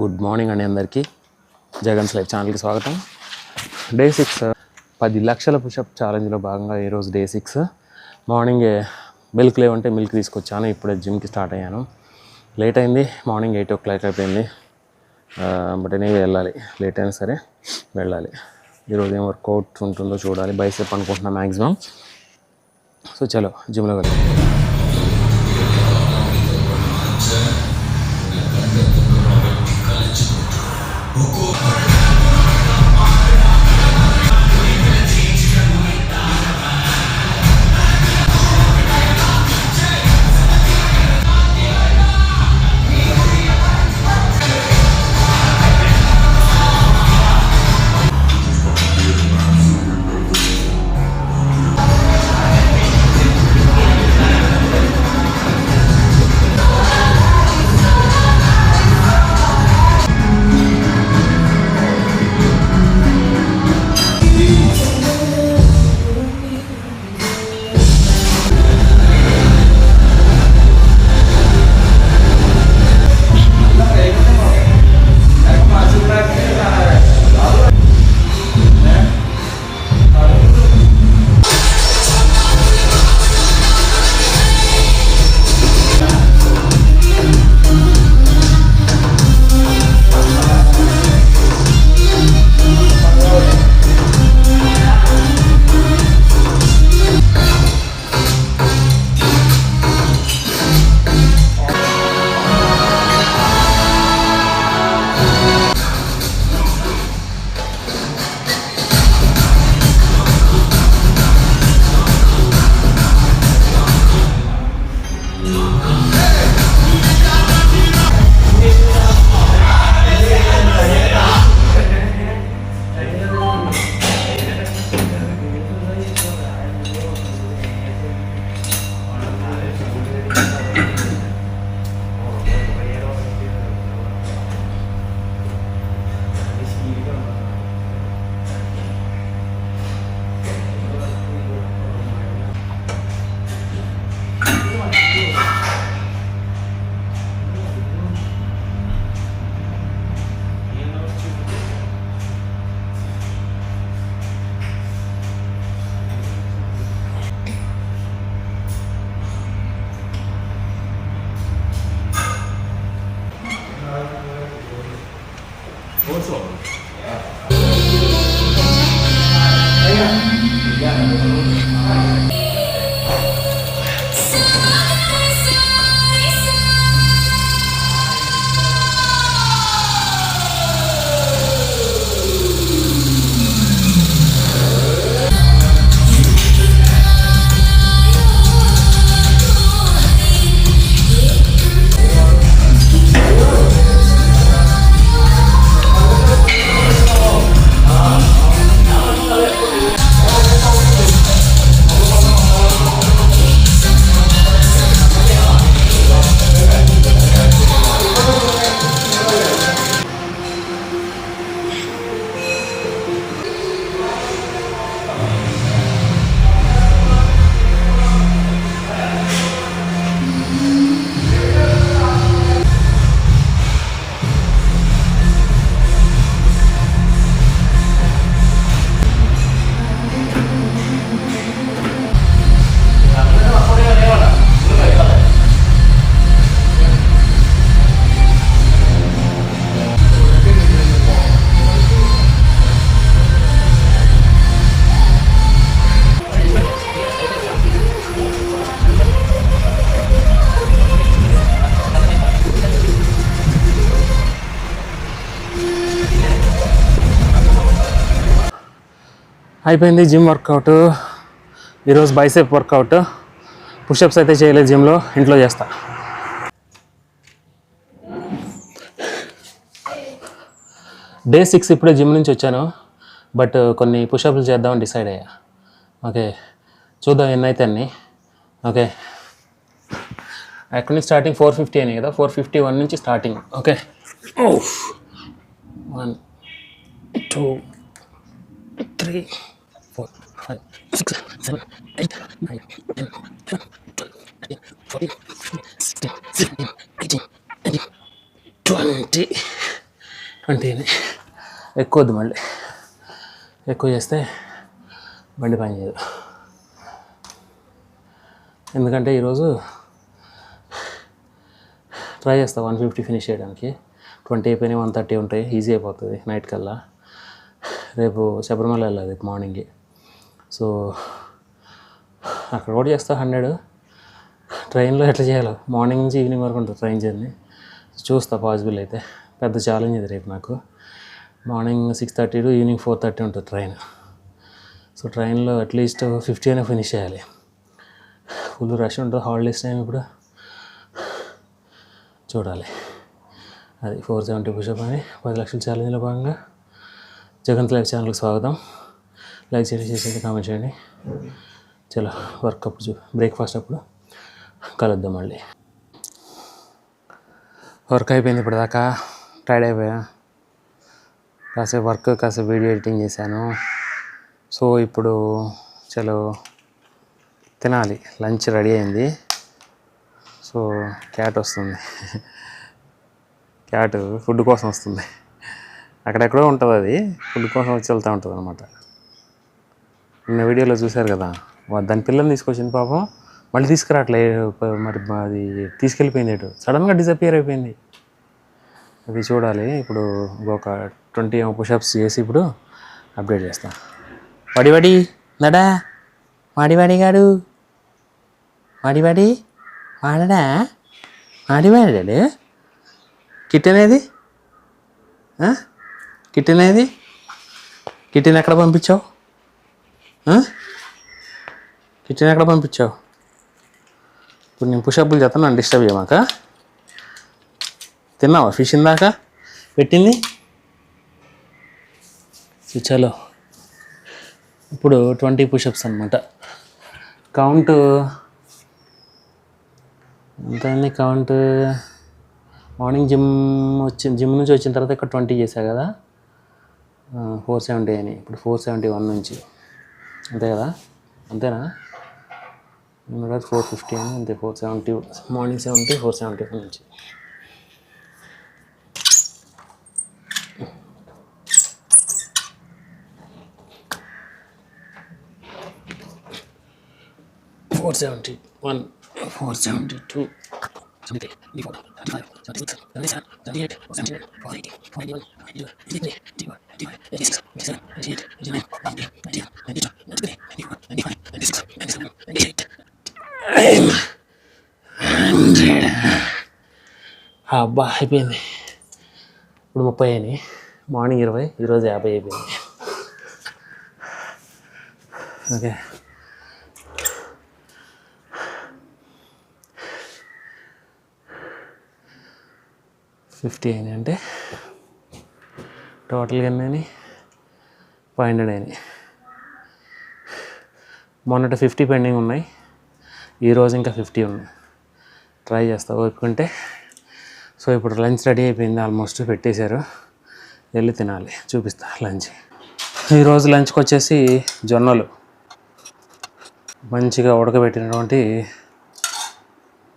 Good morning అండి అందరికీ. Jagan's life ఛానల్కి స్వాగతం. డే 6 10 లక్షల పుషప్ ఛాలెంజ్లో భాగంగా ఈరోజు డే 6. మార్నింగే మిల్క్ లేవంటే మిల్క్ తీసుకొచ్చాను. ఇప్పుడే జిమ్కి స్టార్ట్ అయ్యాను. లేట్ అయింది, మార్నింగ్ 8 o'clock అయిపోయింది. బట్ నేను వెళ్ళాలి, లేట్ అయినా సరే వెళ్ళాలి. ఈరోజు ఏం వర్కౌట్ ఉంటుందో చూడాలి. బైసెప్ అనుకుంటున్నా మ్యాక్సిమం. సో చలో జిమ్లో వెళ్ళాలి. అయిపోయింది జిమ్ వర్కౌట్. ఈరోజు బైసెప్ వర్కౌట్. పుషప్స్ అయితే చేయలేదు జిమ్లో, ఇంట్లో చేస్తా. డే 6 ఇప్పుడే జిమ్ నుంచి వచ్చాను. బట్ కొన్ని పుషప్లు చేద్దామని డిసైడ్ అయ్యా. ఓకే, చూద్దాం ఎన్నైతే అన్ని. ఓకే, అక్కడి నుంచి స్టార్టింగ్ 450 అని కదా, 451 నుంచి స్టార్టింగ్. ఓకే, 1 2 3 4 5 6 7 8 9 10 11 12 13 14 15 16 17 18 19 20 20 ఎక్కువ వద్దు, మళ్ళీ ఎక్కువ చేస్తే బండి పని చేయదు. ఎందుకంటే ఈరోజు ట్రై చేస్తా 150 ఫినిష్ చేయడానికి. 20 అయిపోయినాయి, 130 ఉంటాయి, ఈజీ అయిపోతుంది నైట్ కల్లా. రేపు శబరిమల వెళ్ళాలి మార్నింగే. సో అక్కడ కూడా చేస్తా 100. ట్రైన్లో ఎట్లా చేయాలో, మార్నింగ్ నుంచి ఈవినింగ్ వరకు ఉంటుంది ట్రైన్ జర్నీ. చూస్తా పాసిబుల్ అయితే. పెద్ద ఛాలెంజ్ ఇది రేపు నాకు. మార్నింగ్ 6:30 టు ఈవినింగ్ 4:30 ఉంటుంది ట్రైన్. సో ట్రైన్లో అట్లీస్ట్ 50 అయినా ఫినిష్ చేయాలి. ఫుల్ రష్ ఉంటుంది, హాలిడేస్ టైం ఇప్పుడు. చూడాలి. అది 470 పుషప్ అని 10 లక్షల ఛాలెంజ్లో భాగంగా. జగన్ లైవ్ ఛానల్కి స్వాగతం. లైక్ చేసి కామెంట్ చేయండి. చలో వర్క్ అప్పుడు బ్రేక్ఫాస్ట్ అప్పుడు కలుద్దాం మళ్ళీ. వర్క్ అయిపోయింది ఇప్పటిదాకా, టైర్డ్ అయిపోయా. కాసేపు వర్క్, కాసేపు వీడియో ఎడిటింగ్ చేశాను. సో ఇప్పుడు చలో తినాలి. లంచ్ రెడీ అయింది. సో క్యాట్ వస్తుంది. క్యాట్ ఫుడ్ కోసం వస్తుంది. అక్కడెక్కడో ఉంటుంది, అది ఫుడ్ కోసం వచ్చి వెళ్తూ ఉంటుంది అనమాట. నిన్న వీడియోలో చూశారు కదా, దాని పిల్లల్ని తీసుకొచ్చింది పాపం. మళ్ళీ తీసుకురావట్లే, మరి అది తీసుకెళ్ళిపోయింది. సడన్గా డిసపియర్ అయిపోయింది. అది చూడాలి. ఇప్పుడు ఇంకొక 20 పుషప్స్ చేసి ఇప్పుడు అప్డేట్ చేస్తా. వడి నడా వాడి గాడు వాడి వాడడా వాడాడు. కిట్టనేది కిట్టెన్ ఎక్కడ పంపించావు? కిచెన్ ఎక్కడ పంపించావు? ఇప్పుడు నేను పుషప్లు చేస్తాను, నన్ను డిస్టర్బ్ చేయమాక. తిన్నావా ఫిష్ ఇందాక పెట్టింది? చలో ఇప్పుడు 20 పుషప్స్ అనమాట. కౌంట్ ఎంత అయింది? కౌంట్ మార్నింగ్ జిమ్ నుంచి వచ్చిన తర్వాత ఇక్కడ 20 చేశా కదా, 470 అని. ఇప్పుడు 471 నుంచి, అంతే కదా? అంతేనా? 450 అని, అంతే. 470 మార్నింగ్ 70, 471 నుంచి. $471, $472, $74, $75, $76, $77, $78, $79, $80, $81, $82, $83, $84, $85, $86, $87, $88, $89, $90, $91, $92, $93, $94, $95, $96, $97, $98. అబ్బా అయిపోయింది. ఇప్పుడు 30 అయినాయి. మార్నింగ్ 20, ఈరోజు 50 అయిపోయింది. ఓకే, $50 అయినాయి. అంటే టోటల్గా ఎన్ని? 500 అయినాయి. మొన్నటి 50 పెండింగ్ ఉన్నాయి, ఈరోజు ఇంకా 50 ఉన్నాయి. ట్రై చేస్తా ఓపుకుంటే. సో ఇప్పుడు లంచ్ రెడీ అయిపోయింది, ఆల్మోస్ట్ పెట్టేశారు. వెళ్ళి తినాలి, చూపిస్తా లంచ్. ఈరోజు లంచ్కి వచ్చేసి జొన్నలు, మంచిగా ఉడకబెట్టినటువంటి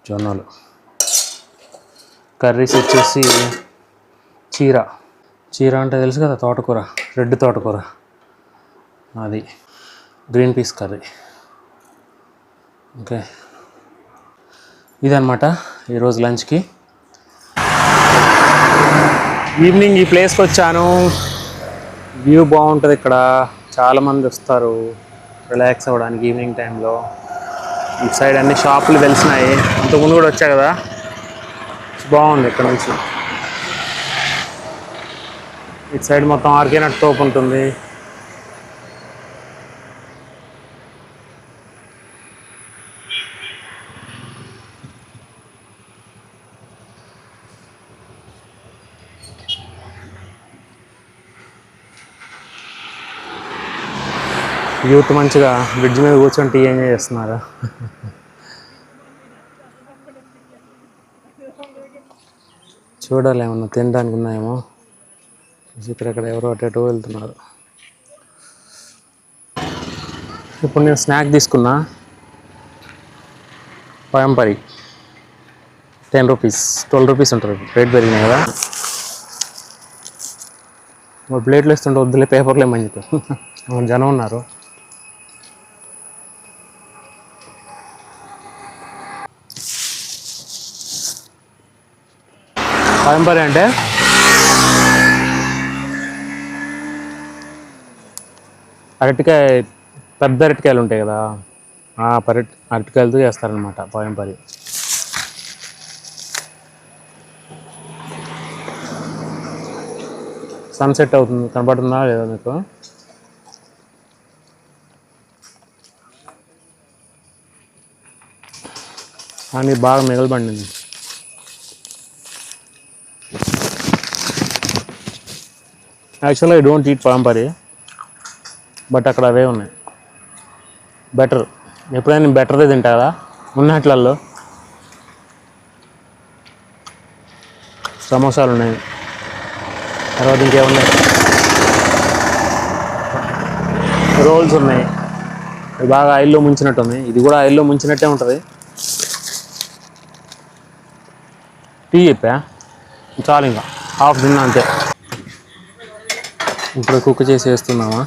జొన్నలు. కర్రీస్ వచ్చేసి చీర అంటే తెలుసు కదా, తోటకూర, రెడ్ తోటకూర, అది గ్రీన్ పీస్ కర్రీ. ఓకే, ఇదన్నమాట ఈరోజు లంచ్కి. ఈవినింగ్ ఈ ప్లేస్కి వచ్చాను. వ్యూ బాగుంటుంది ఇక్కడ, చాలామంది వస్తారు రిలాక్స్ అవ్వడానికి ఈవినింగ్ టైంలో. ఈ సైడ్ అన్ని షాపులు తెలిసినాయి, ఇంతకుముందు కూడా వచ్చా కదా. బాగుంది ఇక్కడ నుంచి. ఇటు సైడ్ మొత్తం ఆర్కే నట్ తోపు ఉంటుంది. యూత్ మంచిగా బ్రిడ్జ్ మీద కూర్చొని టీ ఎంజాయ్ చేస్తున్నారు. చూడాలి ఏమన్నా తినడానికి ఉన్నాయేమో. ఇక్కడెక్కడ ఎవరో అటు వెళ్తున్నారు. ఇప్పుడు నేను స్నాక్ తీసుకున్నా, పయంపరి 10 రూపీస్, 12 రూపీస్ ఉంటుంది. రేట్ పెరిగినాయి కదా. ప్లేట్లు వేస్తుంటే వద్దులే పేపర్లు ఏమని చెప్పి జనం ఉన్నారు. పాయంపరి అంటే అరటికాయ, పెద్ద అరటికాయలు ఉంటాయి కదా, ఆ అరటికాయలతో చేస్తారనమాట పాయంపరి. సన్సెట్ అవుతుంది, కనపడుతుందా లేదా మీకు? కానీ బాగా మిగలబండింది. యాక్చువల్గా ఐ డోంట్ ఈట్ పాయంపరి, బట్ అక్కడ అవే ఉన్నాయి. బెటర్, ఎప్పుడైనా నేను బెటర్దే తింటా కదా ఉన్నట్లలో. సమోసాలు ఉన్నాయి, తర్వాత ఇంకేమున్నాయి, రోల్స్ ఉన్నాయి. బాగా ఆయిల్లో ముంచినట్టు ఉంది, ఇది కూడా ఆయిల్లో ముంచినట్టే ఉంటుంది. టీ చెప్పా చాలు, ఇంకా హాఫ్ తిన్నా అంతే. ఇప్పుడు కుక్ చేసి వేస్తున్నామా.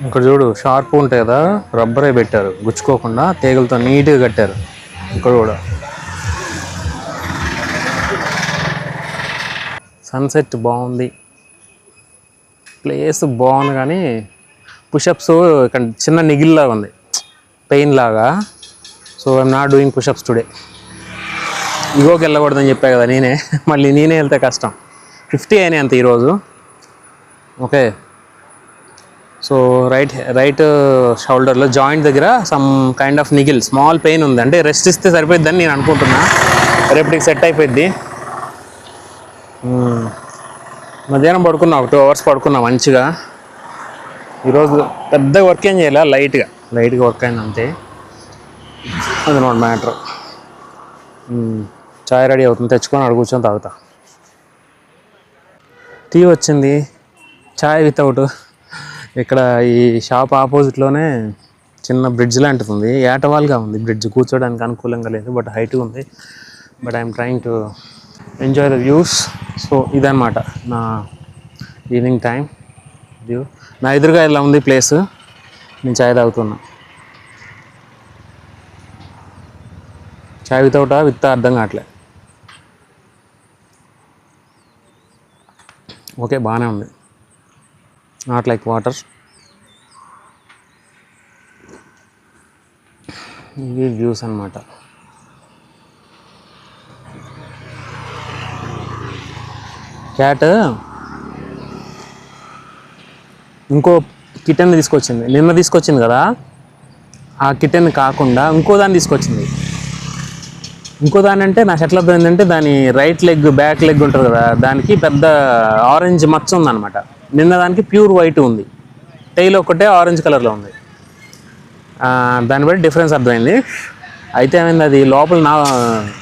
ఇక్కడ చూడు, షార్ప్ ఉంటాయి కదా, రబ్బరే పెట్టారు గుచ్చుకోకుండా, తీగలతో నీట్గా కట్టారు. ఇక్కడ కూడా సన్సెట్ బాగుంది, ప్లేస్ బాగుంది. కానీ పుషప్స్ ఇక్కడ చిన్న నిగిల్లాగా ఉంది, పెయిన్ లాగా. So I'm not doing pushups today. ఇగోకి వెళ్ళకూడదని చెప్పా కదా నేనే, మళ్ళీ నేనే వెళ్తే కష్టం. 50 అయినాయి అంత ఈరోజు. ఓకే, సో రైట్ షోల్డర్లో జాయింట్ దగ్గర some kind of niggle, small pain ఉంది. అంటే రెస్ట్ ఇస్తే సరిపోద్దని నేను అనుకుంటున్నా, రేపటికి సెట్ అయిపోద్ది. మధ్యాహ్నం పడుకున్నా, ఒక 2 hours పడుకున్నా మంచిగా. ఈరోజు పెద్ద వర్క్ ఏం చేయాలి, లైట్గా వర్క్ అయింది అంతే. అది నాట్ మ్యాటర్. చాయ్ రెడీ అవుతుంది, తెచ్చుకొని అక్కడ కూర్చొని తాగుతా. టీ వచ్చింది, చాయ్ వితౌట్. ఇక్కడ ఈ షాప్ ఆపోజిట్లోనే చిన్న బ్రిడ్జ్ లాంటిది ఉంది, ఏటవాల్గా ఉంది బ్రిడ్జ్, కూర్చోడానికి అనుకూలంగా లేదు, బట్ హైట్గా ఉంది. But I'm trying to enjoy the views. So ఇదన్నమాట నా ఈవినింగ్ టైం వ్యూ. నా ఎదురుగా ఇలా ఉంది ప్లేస్, నేను చాయ్ తాగుతున్నా. చాయ్ వితౌటా విత్ అర్థం కావట్లే. ఓకే, బాగానే ఉంది, నాట్ లైక్ వాటర్. ఇవి వ్యూస్ అన్నమాట. క్యాట్ ఇంకో కిటెన్ తీసుకొచ్చింది, నిన్న తీసుకొచ్చింది కదా, ఆ కిటెన్ కాకుండా ఇంకో దాన్ని తీసుకొచ్చింది. ఇంకో దాని అంటే నాకు ఎట్లా పోయిందంటే, దాని రైట్ లెగ్, బ్యాక్ లెగ్ ఉంటుంది కదా, దానికి పెద్ద ఆరెంజ్ మచ్చ ఉందన్నమాట. నిన్న దానికి ప్యూర్ వైట్ ఉంది, టైల్ ఒకటే ఆరెంజ్ కలర్లో ఉంది. దాన్ని బట్టి డిఫరెన్స్ అర్థమైంది. అయితే ఏమైంది, అది లోపల నా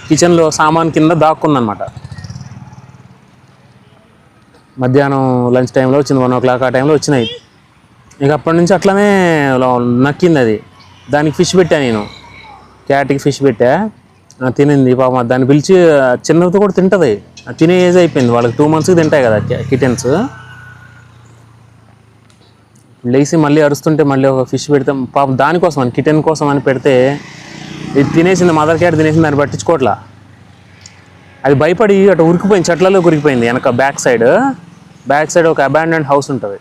కిచెన్లో సామాన్ కింద దాక్కుందనమాట. మధ్యాహ్నం లంచ్ టైంలో వచ్చింది, 1 o'clock ఆ టైంలో వచ్చినాయి. ఇక అప్పటి నుంచి అట్లనే నక్కింది అది. దానికి ఫిష్ పెట్టా నేను, క్యాట్కి ఫిష్ పెట్టా, తినింది పాపం. దాన్ని పిలిచి, చిన్నతో కూడా తింటుంది, తినే ఏజ్ అయిపోయింది వాళ్ళకి, 2 monthsకి తింటాయి కదా కిటెన్స్. లేచి మళ్ళీ అరుస్తుంటే మళ్ళీ ఒక ఫిష్ పెడితే పాపం దానికోసం అని, కిటెన్ కోసం అని పెడితే ఇది తినేసింది, మదర్ క్యాట్ తినేసింది, దాన్ని పట్టించుకోవట్లా. అది భయపడి అటు ఉరికిపోయింది, చెట్లలో ఉరికిపోయింది. వెనక బ్యాక్ సైడ్ ఒక అబాండెండ్ హౌస్ ఉంటుంది,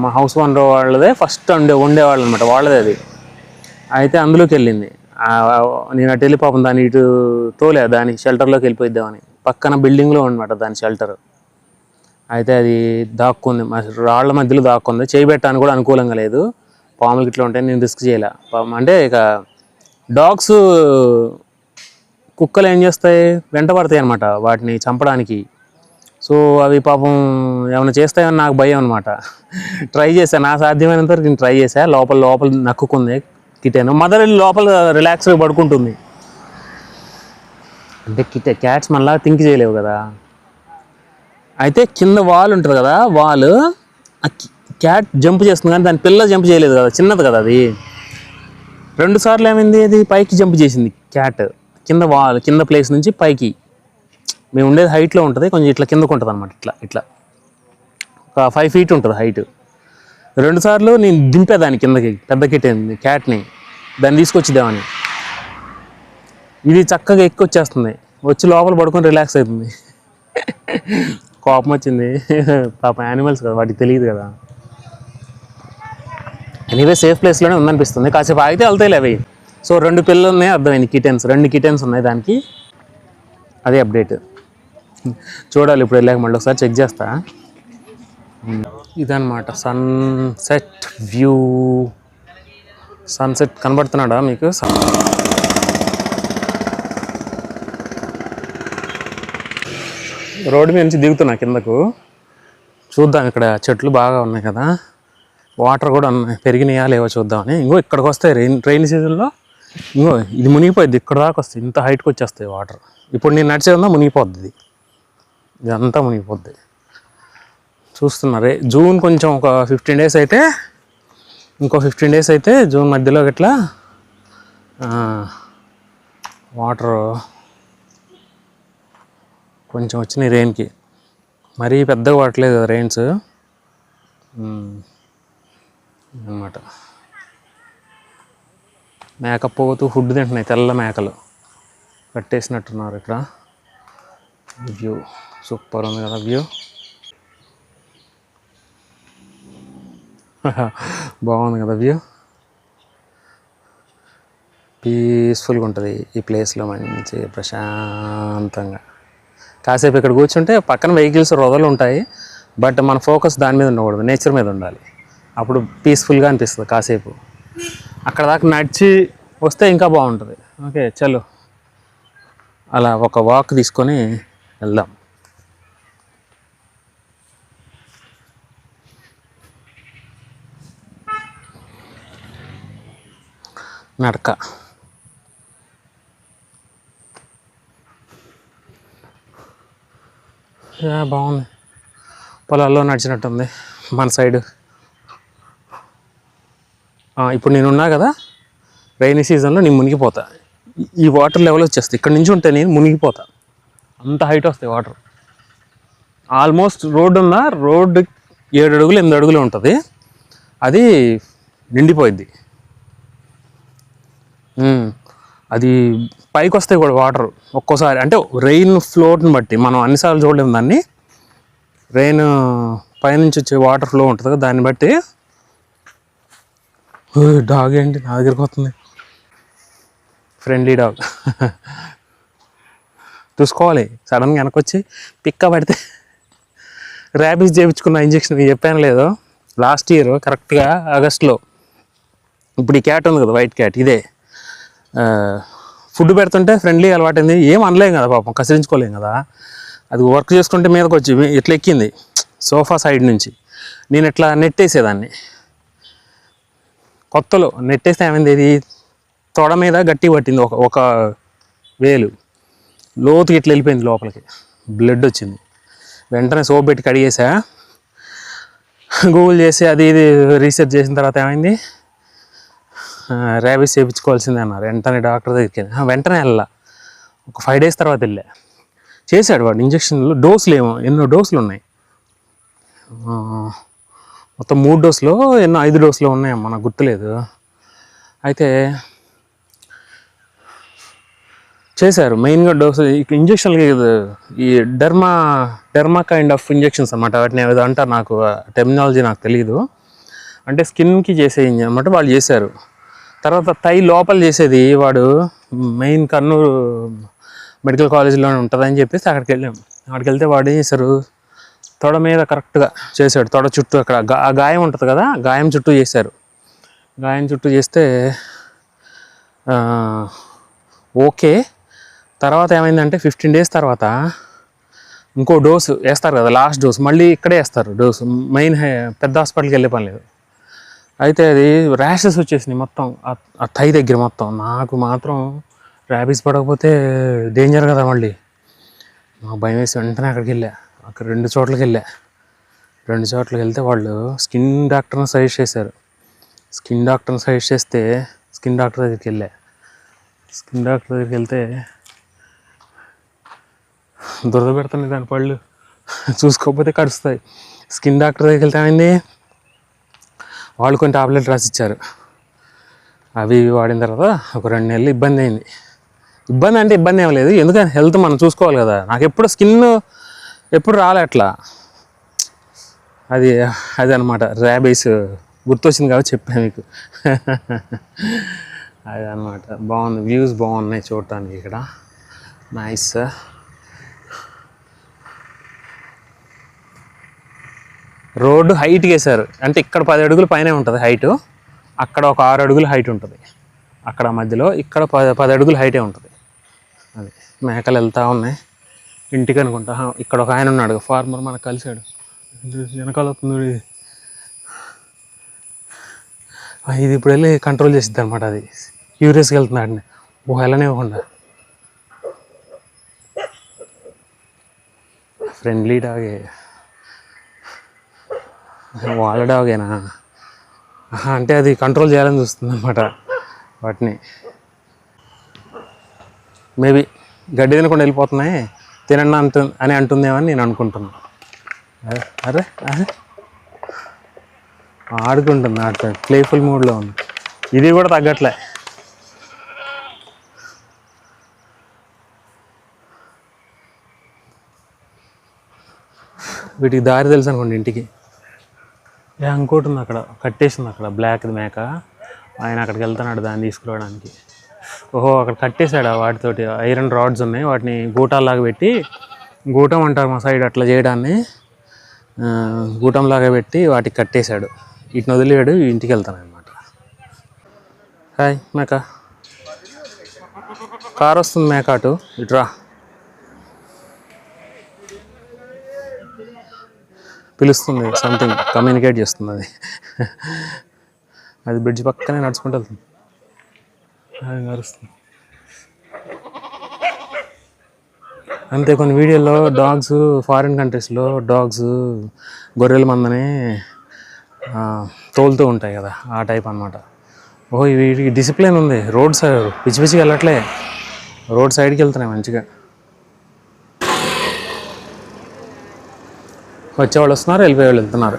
మా హౌస్ ఓనర్ వాళ్ళదే, ఫస్ట్ ఉండేవాళ్ళు అనమాట, వాళ్ళదే అది. అయితే అందులోకి వెళ్ళింది. నేను అటు వెళ్ళి పాపం దాన్ని ఇటు తోలే, దాని షెల్టర్లోకి వెళ్ళిపోయిద్దామని. పక్కన బిల్డింగ్లో అనమాట దాని షెల్టర్. అయితే అది దాక్కుంది, రాళ్ల మధ్యలో దాక్కుంది. చేయబెట్టడానికి కూడా అనుకూలంగా లేదు, పాములకి ఇట్లా ఉంటాయి, నేను రిస్క్ చేయలే. అంటే ఇక డాగ్స్, కుక్కలు ఏం చేస్తాయి, వెంట పడతాయి అనమాట వాటిని చంపడానికి. సో అవి పాపం ఏమైనా చేస్తాయని నాకు భయం అనమాట. ట్రై చేశాను, నా సాధ్యమైనంత వరకు నేను ట్రై చేశాను. లోపల నక్కుకుంది కిటెన్. మదర్ వెళ్ళి లోపల రిలాక్స్గా పడుకుంటుంది. అంటే క్యాట్స్ మళ్ళీ థింక్ చేయలేవు కదా. అయితే కింద వాల్ ఉంటుంది కదా, క్యాట్ జంప్ చేస్తుంది కానీ దాని పిల్ల జంప్ చేయలేదు కదా, చిన్నది కదా అది. 2 సార్లు ఏమైంది, అది పైకి జంప్ చేసింది క్యాట్, కింద ప్లేస్ నుంచి పైకి. మేము ఉండేది హైట్లో ఉంటుంది, కొంచెం ఇట్లా కిందకు ఉంటుంది అనమాట. ఇట్లా ఇట్లా ఒక 5 feet ఉంటుంది హైట్. 2 సార్లు నేను దింపేదాన్ని కిందకి, పెద్ద క్యాట్ని దాన్ని తీసుకొచ్చిద్దామని. ఇది చక్కగా ఎక్కి వచ్చేస్తుంది, వచ్చి లోపల పడుకొని రిలాక్స్ అవుతుంది. కోపం వచ్చింది, పాప యానిమల్స్ కదా, వాటికి తెలియదు కదా. ఎనీవే సేఫ్ ప్లేస్లోనే ఉందనిపిస్తుంది. కాసేపు ఆగితే వెళ్తాయిలే అవి. సో 2 పిల్లలు ఉన్నాయి, అర్థమైంది. కిటెన్స్ 2 కిటెన్స్ ఉన్నాయి దానికి. అదే అప్డేట్. చూడాలి ఇప్పుడు వెళ్ళాక మళ్ళీ ఒకసారి చెక్ చేస్తా. ఇదన్నమాట సన్సెట్ వ్యూ. సన్సెట్ కనబడుతున్నాడా మీకు? రోడ్డు మీద నుంచి దిగుతున్నా కిందకు. చూద్దాం, ఇక్కడ చెట్లు బాగా ఉన్నాయి కదా, వాటర్ కూడా ఉన్నాయి, పెరిగినాయా లేవో చూద్దామని. ఇంకో ఇక్కడికి వస్తాయి రైన్ సీజన్లో. ఇంకో ఇది మునిగిపోద్ది, ఇక్కడ దాకా వస్తాయి, ఇంత హైట్కి వచ్చేస్తాయి వాటర్. ఇప్పుడు నేను నడిచేదా మునిగిపోద్ది, ఇదంతా మునిగిపోద్ది. చూస్తున్నారే. జూన్ కొంచెం ఒక 15 days అయితే, ఇంకో 15 days అయితే జూన్ మధ్యలో ఇట్లా వాటర్ కొంచెం వచ్చినాయి రెయిన్కి. మరీ పెద్దగా పడట్లేదు కదా రెయిన్స్ అన్నమాట. మేకపోతూ ఫుడ్ తింటున్నాయి, తెల్ల మేకలు కట్టేసినట్టున్నారు. ఇక్కడ వ్యూ సూపర్ ఉంది కదా వ్యూ. బాగుంది కదా వ్యూ, పీస్ఫుల్గా ఉంటుంది ఈ ప్లేస్లో, మంచి ప్రశాంతంగా. కాసేపు ఇక్కడ కూర్చుంటే పక్కన వెహికల్స్ రొదలు ఉంటాయి, బట్ మన ఫోకస్ దాని మీద ఉండకూడదు, నేచర్ మీద ఉండాలి. అప్పుడు పీస్ఫుల్గా అనిపిస్తుంది. కాసేపు అక్కడ దాకా నడిచి వస్తే ఇంకా బాగుంటుంది. ఓకే చలో, అలా ఒక వాక్ తీసుకొని వెళ్దాం. నడక బాగుంది, పొలాల్లో నడిచినట్టుంది మన సైడ్. ఇప్పుడు నేనున్నా కదా, రైనీ సీజన్లో నేను మునిగిపోతా. ఈ వాటర్ లెవెల్ వచ్చేస్తుంది, ఇక్కడ నుంచి ఉంటే నేను మునిగిపోతా, అంత హైట్ వస్తాయి వాటర్. ఆల్మోస్ట్ రోడ్డు ఉందా, రోడ్డు 7 అడుగులు 8 అడుగులు ఉంటుంది, అది నిండిపోయిద్ది. అది పైకి వస్తాయి కూడా వాటర్ ఒక్కోసారి, అంటే రెయిన్ ఫ్లోని బట్టి. మనం అన్నిసార్లు చూడలేము దాన్ని. రెయిన్ పైనుంచి వచ్చే వాటర్ ఫ్లో ఉంటుంది కదా, దాన్ని బట్టి. డాగ్ ఏంటి నా దగ్గరకు వస్తుంది, ఫ్రెండ్లీ డాగ్. చూసుకోవాలి, సడన్గా వెనకొచ్చి పిక్క పడితే. ర్యాబీస్ చేయించుకున్న ఇంజక్షన్ చెప్పాను లేదో, లాస్ట్ ఇయర్ కరెక్ట్గా ఆగస్ట్లో. ఇప్పుడు ఈ క్యాట్ ఉంది కదా, వైట్ క్యాట్, ఇదే ఫుడ్ పెడుతుంటే ఫ్రెండ్లీ అలవాటైంది. ఏం అనలేం కదా పాపం, కసిరించుకోలేం కదా. అది వర్క్ చేసుకుంటే మీదకి వచ్చి ఇట్లా ఎక్కింది సోఫా సైడ్ నుంచి. నేను ఇట్లా నెట్టేసేదాన్ని, కొత్తలో నెట్టేస్తే ఏమైంది, ఇది తొడ మీద గట్టి పట్టింది, ఒక వేలు లోతుకి ఇట్లా వెళ్ళిపోయింది లోపలికి, బ్లడ్ వచ్చింది. వెంటనే సోప్ పెట్టి కడిగేసా. గూగుల్ చేసి అది ఇది రీసెర్చ్ చేసిన తర్వాత ఏమైంది, ర్యాబీస్ చేయించుకోవాల్సిందే అన్నారు. వెంటనే డాక్టర్ దగ్గరికి వెంటనే వెళ్ళా, ఒక 5 days తర్వాత వెళ్ళా. చేశాడు వాడు ఇంజక్షన్లు, డోసులు ఎన్నో డోసులు ఉన్నాయి, మొత్తం 3 డోసులు ఎన్నో 5 డోసులు ఉన్నాయమ్మా, నాకు గుర్తులేదు. అయితే చేశారు మెయిన్గా డోసు ఇంజక్షన్లకి. ఈ డెర్మా కైండ్ ఆఫ్ ఇంజక్షన్స్ అనమాట, వాటిని ఏదో అంటారు, నాకు టెర్మినాలజీ నాకు తెలియదు. అంటే స్కిన్కి చేసే అనమాట వాళ్ళు చేశారు. తర్వాత థై లోపల చేసేది వాడు మెయిన్ కర్నూలు మెడికల్ కాలేజీలోనే ఉంటుందని చెప్పేసి అక్కడికి వెళ్ళాం. అక్కడికి వెళ్తే వాడు ఏం చేశారు, తొడ మీద కరెక్ట్గా చేశాడు, తొడ చుట్టూ అక్కడ ఆ గాయం ఉంటుంది కదా, గాయం చుట్టూ చేశారు. గాయం చుట్టూ చేస్తే ఓకే. తర్వాత ఏమైందంటే 15 days తర్వాత ఇంకో డోసు వేస్తారు కదా, లాస్ట్ డోసు మళ్ళీ ఇక్కడే వేస్తారు డోసు. మెయిన్ పెద్ద హాస్పిటల్కి వెళ్ళే పని లేదు. అయితే అది ర్యాషెస్ వచ్చేసినాయి మొత్తం ఆ థై దగ్గర మొత్తం. నాకు మాత్రం ర్యాబీస్ పడకపోతే డేంజర్ కదా, మళ్ళీ నాకు భయం వేసి వెంటనే అక్కడికి వెళ్ళా. అక్కడ 2 చోట్లకి వెళ్ళా. 2 చోట్లకి వెళ్తే వాళ్ళు స్కిన్ డాక్టర్ని సజెస్ట్ చేశారు. స్కిన్ డాక్టర్ని సజెస్ట్ చేస్తే స్కిన్ డాక్టర్ దగ్గరికి వెళ్ళా. స్కిన్ డాక్టర్ దగ్గరికి వెళ్తే దురద పెడుతుంది దాని పళ్ళు, చూసుకోకపోతే కరుస్తాయి. స్కిన్ డాక్టర్ దగ్గరికి వెళ్తామైంది, వాళ్ళు కొన్ని టాబ్లెట్ రాసిచ్చారు. అవి వాడిన తర్వాత ఒక 2 నెలలు ఇబ్బంది అయింది. ఇబ్బంది అంటే ఇబ్బంది ఏం లేదు, ఎందుకంటే హెల్త్ మనం చూసుకోవాలి కదా. నాకు ఎప్పుడు స్కిన్ ఎప్పుడు రాలే అట్లా, అది అనమాట. ర్యాబీస్ గుర్తొచ్చింది కాబట్టి చెప్పాను మీకు. అది అనమాట. బాగుంది, వ్యూస్ బాగున్నాయి చూడటానికి ఇక్కడ. నైస్. రోడ్డు హైట్కి వేశారు, అంటే ఇక్కడ 10 అడుగులు పైనే ఉంటుంది హైటు, అక్కడ ఒక 6 అడుగులు హైట్ ఉంటుంది, అక్కడ మధ్యలో ఇక్కడ 10 అడుగులు హైటే ఉంటుంది. అది మేకలు వెళ్తూ ఉన్నాయి ఇంటికి అనుకుంటా. ఇక్కడ ఒక ఆయన ఉన్నాడు ఫార్మర్, మనకు కలిసాడు, వెనకాల వస్తుంది. ఇది ఇప్పుడు వెళ్ళి కంట్రోల్ చేసిద్ది అనమాట. అది క్యూరియస్గా వెళ్తున్నాడు, వెళ్ళనే ఇవ్వకుండా. ఫ్రెండ్లీ డాగే, వాళ్ళ డాగేనా అంటే అది కంట్రోల్ చేయాలని చూస్తుంది అనమాట వాటిని. మేబీ గడ్డి తినకుండా వెళ్ళిపోతున్నాయి, తినండి అని అంటుందేమని నేను అనుకుంటున్నాను. అరే అరే ఆడుకుంటుంది, ఆడుతుంది, ప్లేఫుల్ మూడ్లో ఉంది. ఇది కూడా తగ్గట్లే. వీటికి దారి తెలుసు అనుకోండి ఇంటికి. ఇంకోటి ఉంది అక్కడ, కట్టేసింది అక్కడ బ్లాక్ మేక. ఆయన అక్కడికి వెళ్తున్నాడు దాన్ని తీసుకురావడానికి. ఓహో, అక్కడ కట్టేశాడు వాటితోటి. ఐరన్ రాడ్స్ ఉన్నాయి, వాటిని గూటాల్లాగా పెట్టి, గూటం అంటారు మా సైడ్ అట్లా చేయడాన్ని, గూటంలాగా పెట్టి వాటికి కట్టేశాడు. వీటిని వదిలేడు, ఇంటికి వెళ్తాను అనమాట. హాయ్ మేక, కార్ వస్తుంది మేక, అటు ఇటురా, పిలుస్తుంది, సంథింగ్ కమ్యూనికేట్ చేస్తుంది అది. అది బ్రిడ్జ్ పక్కనే నడుచుకుంటూ వెళ్తుంది, అది నడుస్తుంది అంతే. కొన్ని వీడియోల్లో డాగ్స్, ఫారిన్ కంట్రీస్లో డాగ్స్ గొర్రెల మందని తోలుతూ ఉంటాయి కదా, ఆ టైప్ అనమాట. ఓహో, వీటికి డిసిప్లిన్ ఉంది. రోడ్ సైడ్ పిచ్చి పిచ్చికి వెళ్ళట్లే, రోడ్ సైడ్కి వెళ్తున్నాయి మంచిగా. వచ్చేవాళ్ళు వస్తున్నారు, వెళ్ళిపోయే వాళ్ళు వెళ్తున్నారు.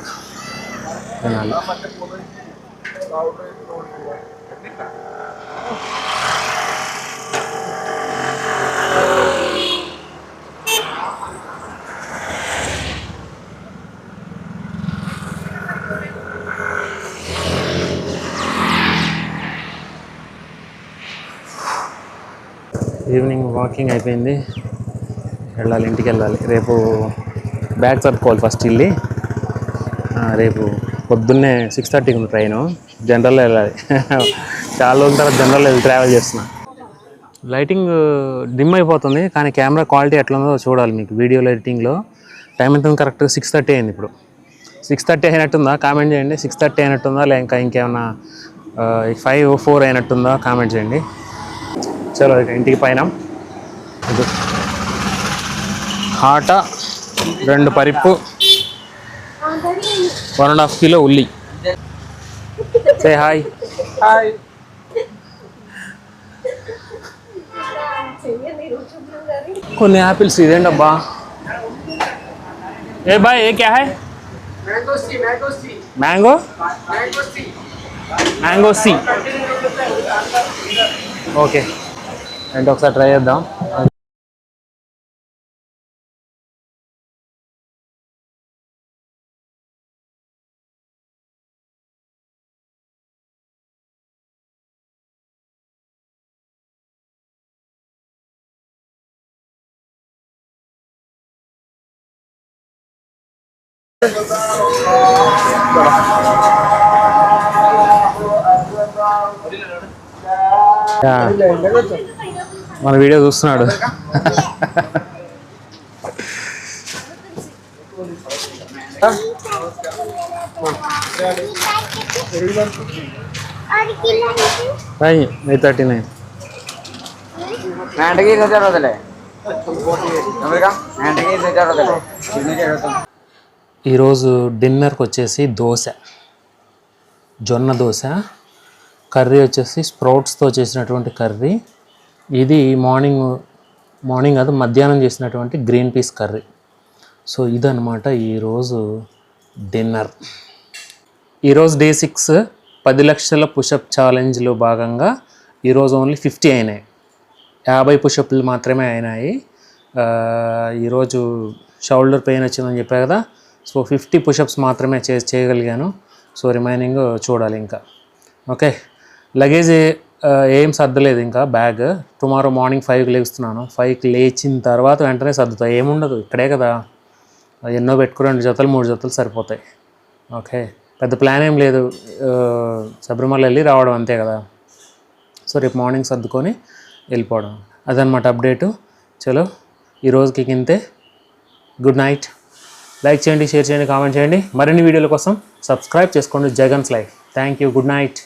ఈవినింగ్ వాకింగ్ అయిపోయింది, వెళ్ళాలి, ఇంటికి వెళ్ళాలి. రేపు బ్యాగ్ సర్దుకోవాలి ఫస్ట్ వెళ్ళి. రేపు పొద్దున్నే 6:30కి ఉంది ట్రైను, జనరల్లో వెళ్ళాలి. చాలా రోజుల తర్వాత జనరల్లో ట్రావెల్ చేస్తున్నా. లైటింగ్ డిమ్ అయిపోతుంది, కానీ కెమెరా క్వాలిటీ ఎట్లా ఉందో చూడాలి మీకు వీడియోలో ఎడిటింగ్లో. టైం ఎంత కరెక్ట్గా 6:30 అయింది. ఇప్పుడు 6:30 అయినట్టుందా కామెంట్ చేయండి. 6:30 అయినట్టుందా, లేక ఇంకేమన్నా 5:04 అయినట్టుందా కామెంట్ చేయండి. చలో ఇక ఇంటికి పైన. హాట 2 పరిప్పు, 1.5 కిలో ఉల్లి. Say hi. హాయ్. కొన్ని యాపిల్స్. ఇదేంటబ్బా, ఏ బాయ్ ఏ క్యా హై? మ్యాంగో మ్యాంగో సి. ఓకే, అంటే ఒకసారి ట్రై చేద్దాం. మన వీడియో చూస్తున్నాడు. नहीं 39 ఈరోజు డిన్నర్కి వచ్చేసి దోశ, జొన్న దోశ, కర్రీ వచ్చేసి స్ప్రౌట్స్తో చేసినటువంటి కర్రీ. ఇది మార్నింగ్ మార్నింగ్ అది మధ్యాహ్నం చేసినటువంటి గ్రీన్ పీస్ కర్రీ. సో ఇదన్నమాట ఈరోజు డిన్నర్. ఈరోజు డే 6 10 లక్షల పుషప్ ఛాలెంజ్లో భాగంగా ఈరోజు ఓన్లీ 50 అయినాయి. 50 పుషప్లు మాత్రమే అయినాయి. ఈరోజు షోల్డర్ పెయిన్ వచ్చిందని చెప్పా కదా, సో 50 పుషప్స్ మాత్రమే చేయగలిగాను. సో రిమైనింగ్ చూడాలి ఇంకా. ఓకే, లగేజ్ ఏం సర్దలేదు ఇంకా. బ్యాగ్ టుమారో మార్నింగ్ 5కి లేస్తున్నాను. 5కి లేచిన తర్వాత వెంటనే సర్దుతాయి, ఏముండదు ఇక్కడే కదా, ఎన్నో పెట్టుకుని 2 జతలు 3 జతలు సరిపోతాయి. ఓకే, పెద్ద ప్లాన్ ఏం లేదు, శబరిమల వెళ్ళి రావడం అంతే కదా. సో రేపు మార్నింగ్ సర్దుకొని వెళ్ళిపోవడం, అదనమాట అప్డేటు. చలో ఈరోజుకి ఇంతే. Good night. లైక్ చేయండి, షేర్ చేయండి, కామెంట్ చేయండి. మరిన్ని వీడియోల కోసం సబ్స్క్రైబ్ చేసుకోండి Jagan's life. Thank you. Good night.